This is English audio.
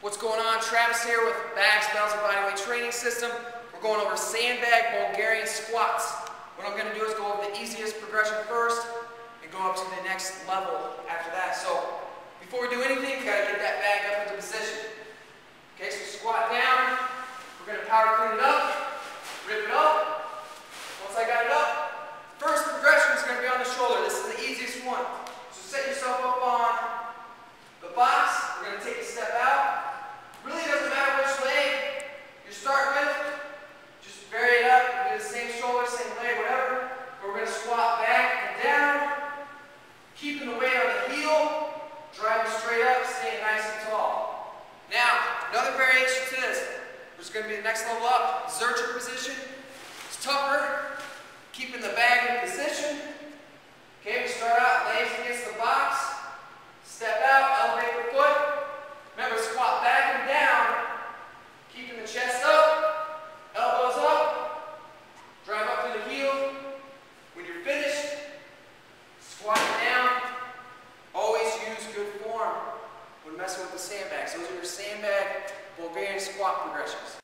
What's going on? Travis here with Bags, Bells, and Bodyweight Training System. We're going over sandbag Bulgarian squats. What I'm going to do is go over the easiest progression first and go up to the next level after that. So before we do anything, we've got to get that bag up into position. Okay, so squat down. We're going to power clean it up, rip it up. Once I got it up, first progression is going to be on the shoulder. This is the easiest one. So set yourself up on the box. We're going to take a step out. Really doesn't matter which leg you start with. Just vary it up. Do the same shoulder, same leg, whatever. But we're going to squat back and down, keeping the weight on the heel, driving straight up, staying nice and tall. Now, another variation to this, which is going to be the next level up, Zercher position. It's tougher, keeping the bag in position. Okay, we start out, legs against the box, step out, elevate the foot. Remember, squat back and down, keeping the chest up, elbows up, drive up to the heel. When you're finished, squat it down. Always use good form when messing with the sandbags. Those are your sandbag Bulgarian squat progressions.